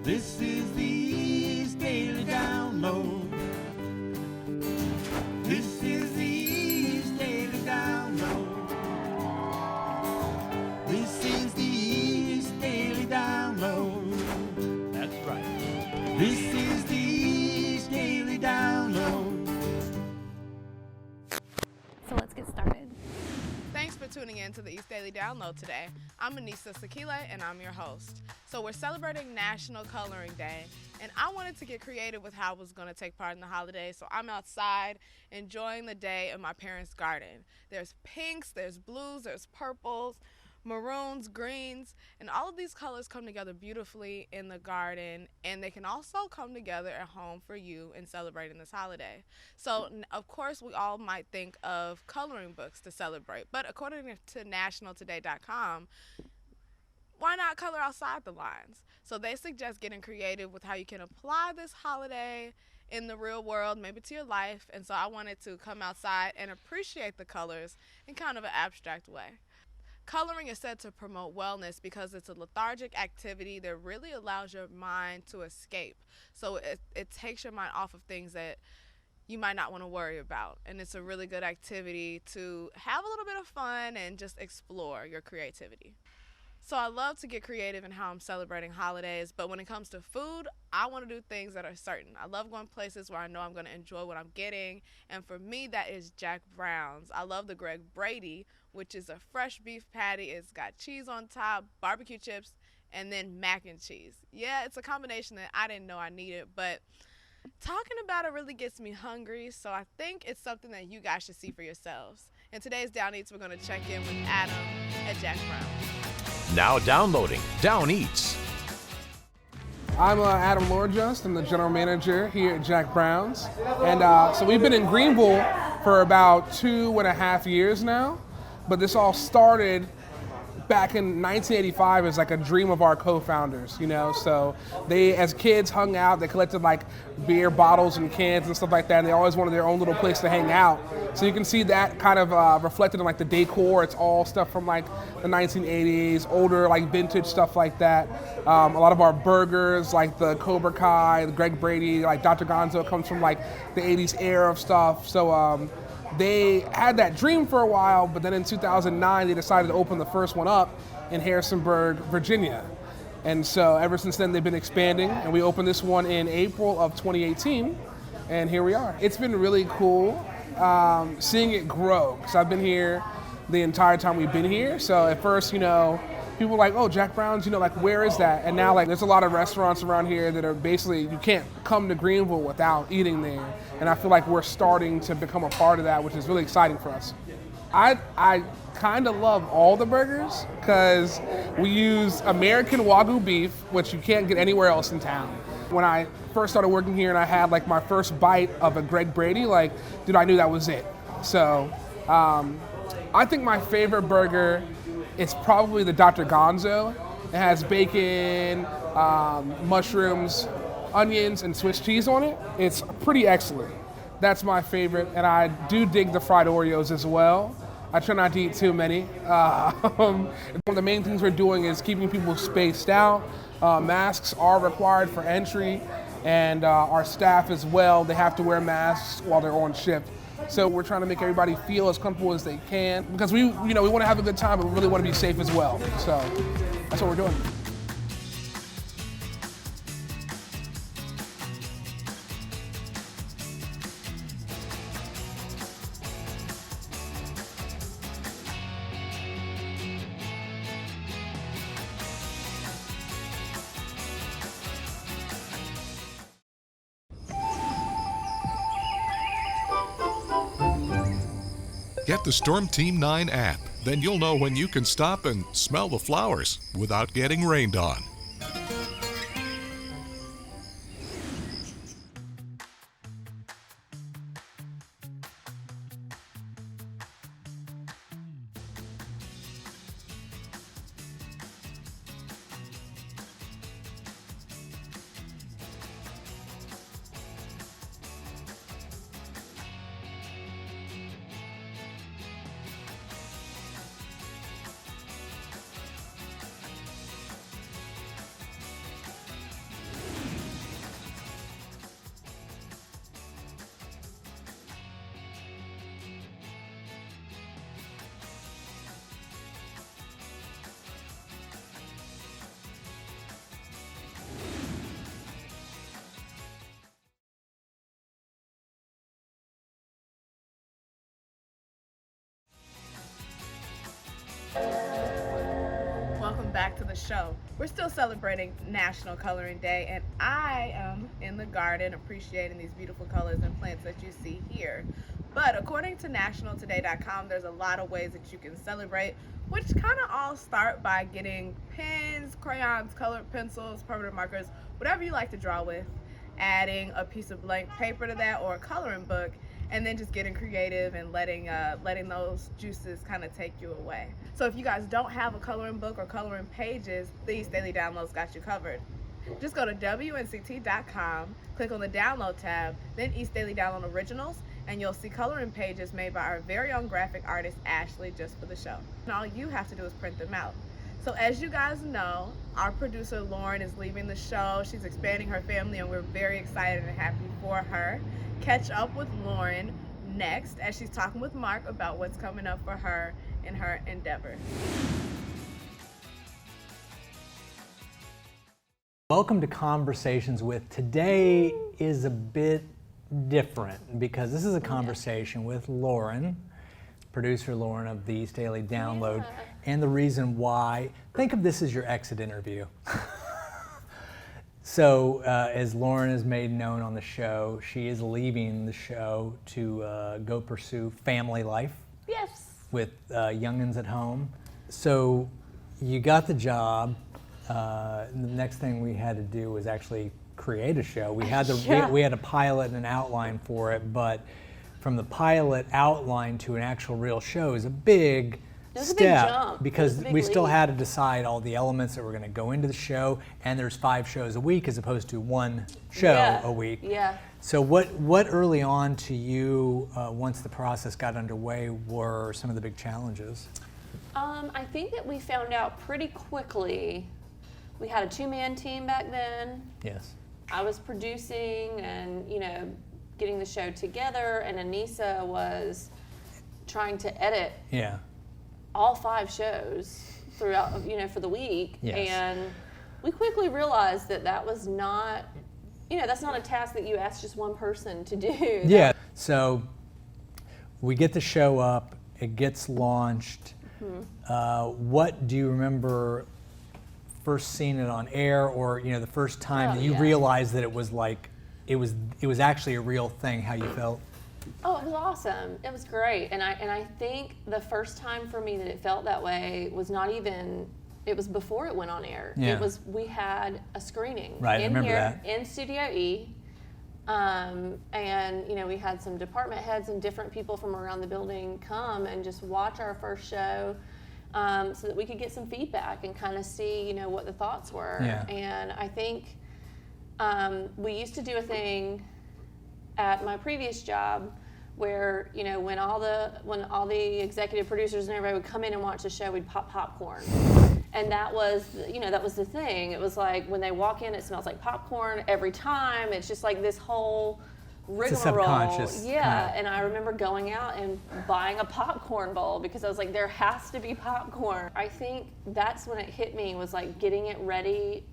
This is the East Daily Download. This is the East Daily Download. This is the East Daily Download. That's right. This is the East Daily Download. So let's get started. Thanks for tuning in to the East Daily Download today. I'm Anissa Sakila and I'm your host. So we're celebrating National Coloring Day, and I wanted to get creative with how I was going to take part in the holiday. So I'm outside enjoying the day in my parents' garden. There's pinks, there's blues, there's purples, maroons, greens, and all of these colors come together beautifully in the garden, and they can also come together at home for you in celebrating this holiday. So, of course, we all might think of coloring books to celebrate, but according to nationaltoday.com, why not color outside the lines? So they suggest getting creative with how you can apply this holiday in the real world, maybe to your life, and so I wanted to come outside and appreciate the colors in kind of an abstract way. Coloring is said to promote wellness because it's a lethargic activity that really allows your mind to escape. So it takes your mind off of things that you might not want to worry about. And it's a really good activity to have a little bit of fun and just explore your creativity. So I love to get creative in how I'm celebrating holidays, but when it comes to food, I want to do things that are certain. I love going places where I know I'm going to enjoy what I'm getting, and for me, that is Jack Brown's. I love the Greg Brady, which is a fresh beef patty. It's got cheese on top, barbecue chips, and then mac and cheese. Yeah, it's a combination that I didn't know I needed, but talking about it really gets me hungry, so I think it's something that you guys should see for yourselves. In today's Down Eats, we're going to check in with Adam at Jack Brown's. Now downloading Down Eats. I'm Adam Lordjust. I'm the general manager here at Jack Brown's. And so we've been in Greenville for about 2.5 years now. But this all started back in 1985 as like a dream of our co-founders, you know. So they, as kids, hung out. They collected like beer bottles and cans and stuff like that. And they always wanted their own little place to hang out. So you can see that kind of reflected in like the decor. It's all stuff from like the 1980s, older like vintage stuff like that. A lot of our burgers, like the Cobra Kai, the Greg Brady, like Dr. Gonzo, comes from like the 80s era of stuff. So they had that dream for a while, but then in 2009 they decided to open the first one up in Harrisonburg, Virginia. And so ever since then they've been expanding, and we opened this one in April of 2018, and here we are. It's been really cool seeing it grow, because I've been here the entire time we've been here. So at first, you know, people were like, oh, Jack Brown's, you know, like, where is that? And now, like, there's a lot of restaurants around here that are basically, you can't come to Greenville without eating there. And I feel like we're starting to become a part of that, which is really exciting for us. I kind of love all the burgers because we use American Wagyu beef, which you can't get anywhere else in town. When I first started working here and I had like my first bite of a Greg Brady, like, dude, I knew that was it. So I think my favorite burger is probably the Dr. Gonzo. It has bacon, mushrooms, onions, and Swiss cheese on it. It's pretty excellent. That's my favorite, and I do dig the fried Oreos as well. I try not to eat too many. One of the main things we're doing is keeping people spaced out. Masks are required for entry, and our staff as well, they have to wear masks while they're on shift. So we're trying to make everybody feel as comfortable as they can, because we want to have a good time, but we really want to be safe as well. So that's what we're doing. Get the Storm Team 9 app. Then you'll know when you can stop and smell the flowers without getting rained on. back to the show. We're still celebrating National Coloring Day, and I am in the garden appreciating these beautiful colors and plants that you see here. But according to nationaltoday.com, there's a lot of ways that you can celebrate, which kind of all start by getting pens, crayons, colored pencils, permanent markers, whatever you like to draw with, adding a piece of blank paper to that or a coloring book, and then just getting creative and letting those juices kind of take you away. So if you guys don't have a coloring book or coloring pages, the East Daily Downloads got you covered. Just go to WNCT.com, click on the download tab, then East Daily Download Originals, and you'll see coloring pages made by our very own graphic artist, Ashley, just for the show. And all you have to do is print them out. So as you guys know, our producer Lauren is leaving the show. She's expanding her family, and we're very excited and happy for her. Catch up with Lauren next as she's talking with Mark about what's coming up for her in her endeavor. Welcome to Conversations with. Today is a bit different because this is a conversation with Lauren, producer Lauren of the East Daily Download, and the reason why. Think of this as your exit interview. So, as Lauren has made known on the show, she is leaving the show to go pursue family life. Yes. With youngins at home. So, you got the job. The next thing we had to do was actually create a show. We had we had a pilot and an outline for it, but from the pilot outline to an actual real show is a big step, big jump. because It was a we big still leap. had to decide all the elements that were going to go into the show, and there's 5 shows a week as opposed to 1 show a week. Yeah. So what early on to you, once the process got underway, were some of the big challenges? I think that we found out pretty quickly. We had a 2-man team back then. Yes. I was producing and, getting the show together, and Anissa was trying to edit Yeah. all 5 shows throughout, for the week. Yes. And we quickly realized that was not, that's not a task that you ask just one person to do. Yeah. So we get the show up, it gets launched. What do you remember first seeing it on air, or the first time that you realized that it was like it was actually a real thing? How you felt? Oh, it was awesome. It was great. And I think the first time for me that it felt that way was not even, it was before it went on air. Yeah. It was, we had a screening Right, I in remember here that. in Studio E. And we had some department heads and different people from around the building come and just watch our first show, so that we could get some feedback and kind of see, what the thoughts were. Yeah. And I think we used to do a thing at my previous job where, when all the executive producers and everybody would come in and watch the show, we'd pop popcorn. And that was, that was the thing. It was like when they walk in, it smells like popcorn every time. It's just like this whole rigmarole. subconscious Yeah, kinda. and I remember going out and buying a popcorn bowl because I was like, there has to be popcorn. I think that's when it hit me, was like getting it ready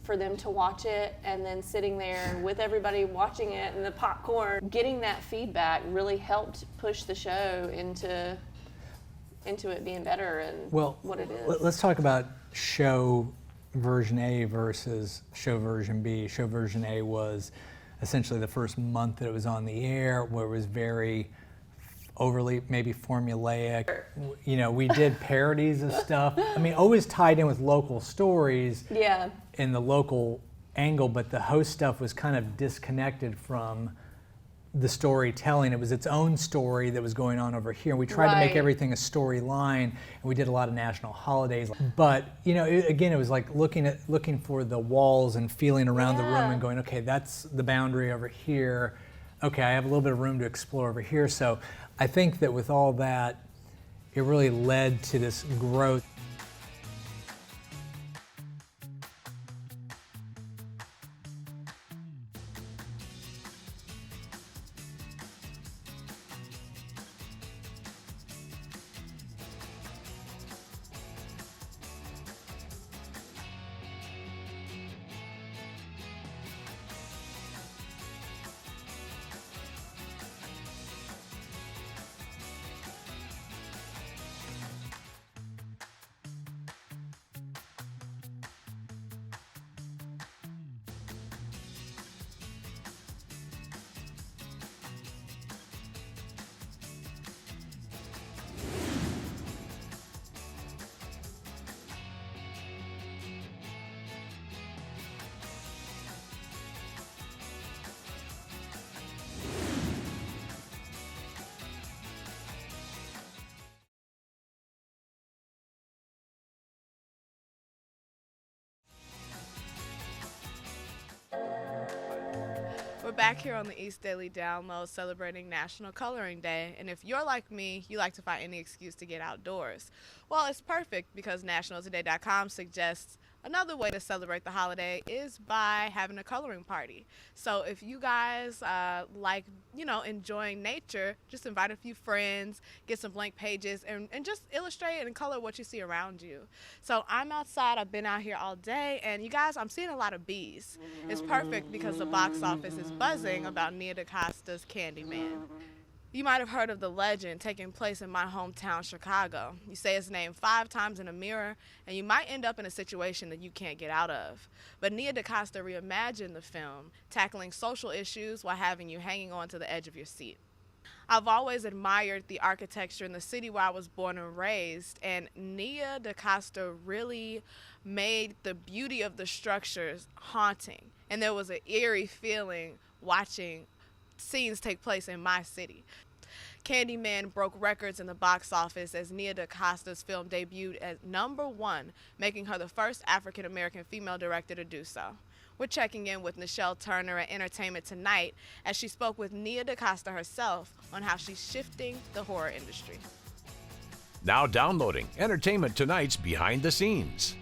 for them to watch it, and then sitting there with everybody watching it and the popcorn. Getting that feedback really helped push the show into it being better and what it is. Let's talk about show version A versus show version B. Show version A was essentially the first month that it was on the air, where it was very overly maybe formulaic. We did parodies of stuff. I mean, always tied in with local stories. Yeah. In the local angle, but the host stuff was kind of disconnected from the storytelling. It was its own story that was going on over here. We tried to make Right. everything a storyline, and we did a lot of national holidays. But it was like looking for the walls and feeling around the room Yeah. and going, okay, that's the boundary over here. Okay, I have a little bit of room to explore over here. So I think that with all that, it really led to this growth. back here on the East Daily Download celebrating National Coloring Day. And if you're like me, you like to find any excuse to get outdoors. Well, it's perfect because nationaltoday.com suggests another way to celebrate the holiday is by having a coloring party. So if you guys like, enjoying nature, just invite a few friends, get some blank pages, and just illustrate and color what you see around you. So I'm outside. I've been out here all day, and you guys, I'm seeing a lot of bees. It's perfect because the box office is buzzing about Nia DaCosta's Candyman. You might have heard of the legend taking place in my hometown, Chicago. You say his name 5 times in a mirror, and you might end up in a situation that you can't get out of. But Nia DaCosta reimagined the film, tackling social issues while having you hanging on to the edge of your seat. I've always admired the architecture in the city where I was born and raised, and Nia DaCosta really made the beauty of the structures haunting. And there was an eerie feeling watching scenes take place in my city. Candyman broke records in the box office as Nia DaCosta's film debuted at #1, making her the first African-American female director to do so. We're checking in with Nichelle Turner at Entertainment Tonight as she spoke with Nia DaCosta herself on how she's shifting the horror industry. Now downloading Entertainment Tonight's Behind the Scenes.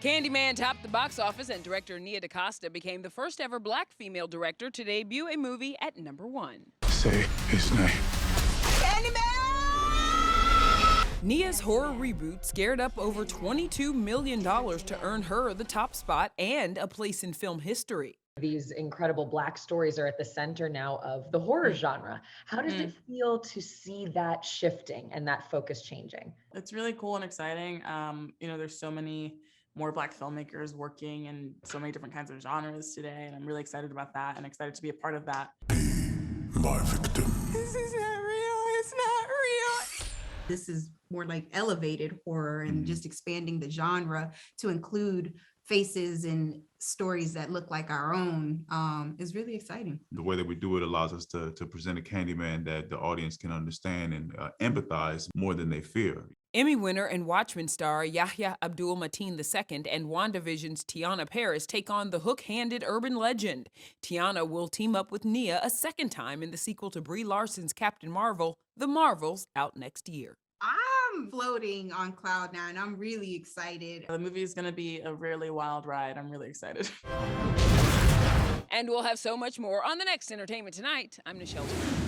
Candyman topped the box office, and director Nia DaCosta became the first ever black female director to debut a movie at #1. Say his name. Nia's horror reboot scared up over $22 million to earn her the top spot and a place in film history. These incredible Black stories are at the center now of the horror genre. How does it feel to see that shifting and that focus changing? It's really cool and exciting. There's so many more Black filmmakers working in so many different kinds of genres today, and I'm really excited about that and excited to be a part of that. My victim. This is not real. It's not real. This is more like elevated horror and just expanding the genre to include faces and stories that look like our own is really exciting. The way that we do it allows us to present a Candyman that the audience can understand and empathize more than they fear. Emmy winner and Watchmen star Yahya Abdul-Mateen II and WandaVision's Tiana Paris take on the hook-handed urban legend. Tiana will team up with Nia a second time in the sequel to Brie Larson's Captain Marvel, The Marvels, out next year. I'm floating on cloud 9. I'm really excited. The movie is going to be a really wild ride. I'm really excited. And we'll have so much more on the next Entertainment Tonight. I'm Nichelle Turner.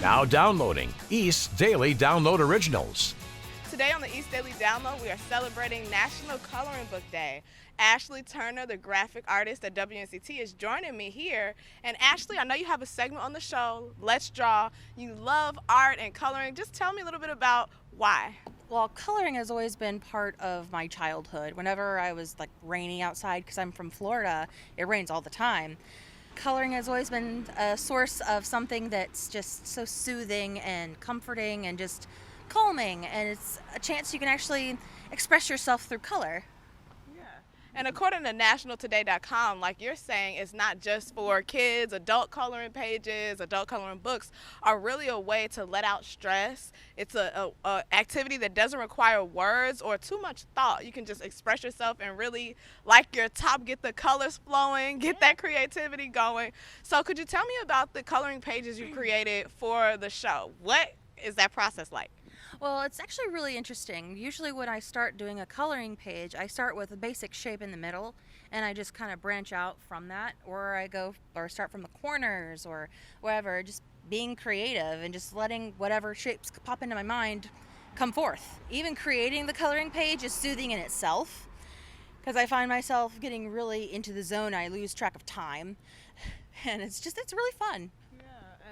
Now downloading East Daily Download Originals. Today on the East Daily Download, we are celebrating National Coloring Book Day. Ashley Turner, the graphic artist at WNCT, is joining me here. And Ashley, I know you have a segment on the show, Let's Draw. You love art and coloring. Just tell me a little bit about why. Well, coloring has always been part of my childhood. Whenever I was like raining outside, because I'm from Florida, it rains all the time. Coloring has always been a source of something that's just so soothing and comforting and just calming, and it's a chance you can actually express yourself through color. And according to nationaltoday.com, like you're saying, it's not just for kids. Adult coloring pages, adult coloring books are really a way to let out stress. It's a activity that doesn't require words or too much thought. You can just express yourself and really, like your top, get the colors flowing, get that creativity going. So could you tell me about the coloring pages you created for the show? What is that process like? Well, it's actually really interesting. Usually when I start doing a coloring page, I start with a basic shape in the middle and I just kind of branch out from that, or I go or start from the corners or wherever, just being creative and just letting whatever shapes pop into my mind come forth. Even creating the coloring page is soothing in itself because I find myself getting really into the zone. I lose track of time and it's really fun.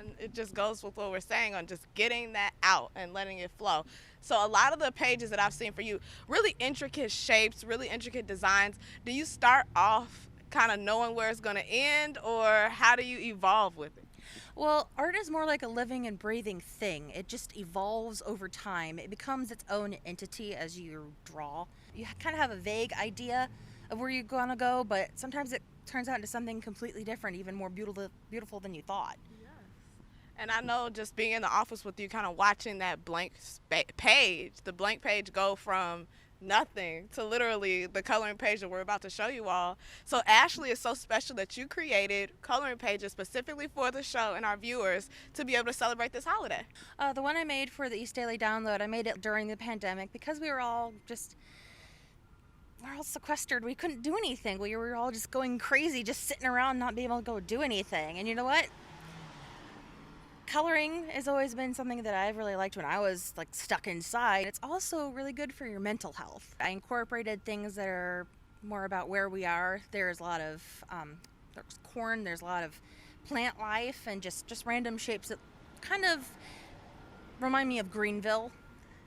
And it just goes with what we're saying on just getting that out and letting it flow. So a lot of the pages that I've seen for you, really intricate shapes, really intricate designs. Do you start off kind of knowing where it's going to end, or how do you evolve with it? Well, art is more like a living and breathing thing. It just evolves over time. It becomes its own entity as you draw. You kind of have a vague idea of where you're going to go, but sometimes it turns out into something completely different, even more beautiful than you thought. And I know just being in the office with you, kind of watching that blank page, the blank page go from nothing to literally the coloring page that we're about to show you all. So Ashley, is so special that you created coloring pages specifically for the show and our viewers to be able to celebrate this holiday. The one I made for the East Daily Download, I made it during the pandemic because we're all sequestered. We couldn't do anything. We were all just going crazy, just sitting around, not being able to go do anything. And you know what? Coloring has always been something that I've really liked when I was like stuck inside. It's also really good for your mental health. I incorporated things that are more about where we are. There's a lot of there's corn, there's a lot of plant life, and just random shapes that kind of remind me of Greenville,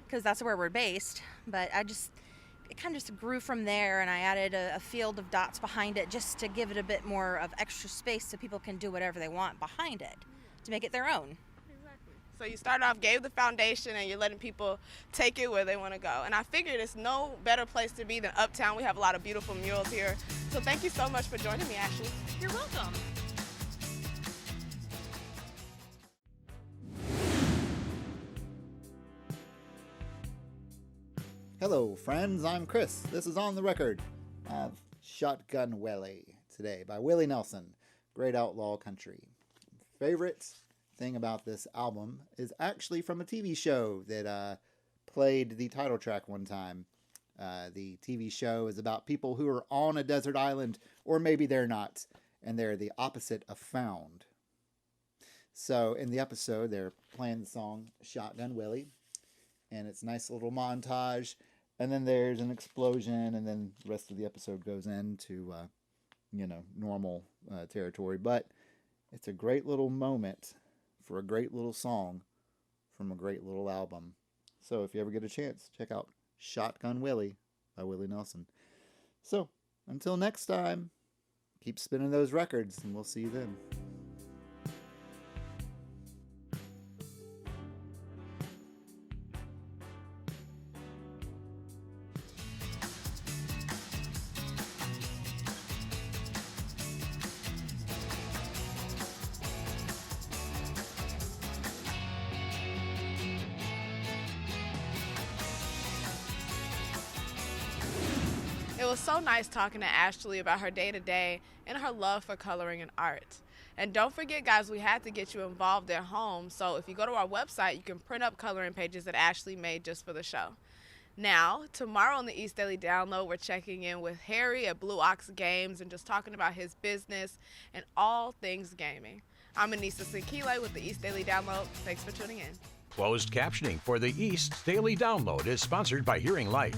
because that's where we're based. But it kind of just grew from there, and I added a field of dots behind it just to give it a bit more of extra space so people can do whatever they want behind it, to make it their own. Exactly. So you start off, gave the foundation, and you're letting people take it where they want to go. And I figured it's no better place to be than Uptown. We have a lot of beautiful murals here. So thank you so much for joining me, Ashley. You're welcome. Hello, friends. I'm Chris. This is On the Record. I have Shotgun Willie today by Willie Nelson, Great Outlaw Country. Favorite thing about this album is actually from a TV show that played the title track one time. The TV show is about people who are on a desert island, or maybe they're not, and they're the opposite of found. So in the episode, they're playing the song Shotgun Willie, and it's a nice little montage, and then there's an explosion, and then the rest of the episode goes into, normal territory. But it's a great little moment for a great little song from a great little album. So if you ever get a chance, check out Shotgun Willie by Willie Nelson. So until next time, keep spinning those records and we'll see you then. It was so nice talking to Ashley about her day-to-day and her love for coloring and art. And don't forget, guys, we had to get you involved at home. So if you go to our website, you can print up coloring pages that Ashley made just for the show. Now, tomorrow on the East Daily Download, we're checking in with Harry at Blue Ox Games and just talking about his business and all things gaming. I'm Anissa Sakile with the East Daily Download. Thanks for tuning in. Closed captioning for the East Daily Download is sponsored by Hearing Life.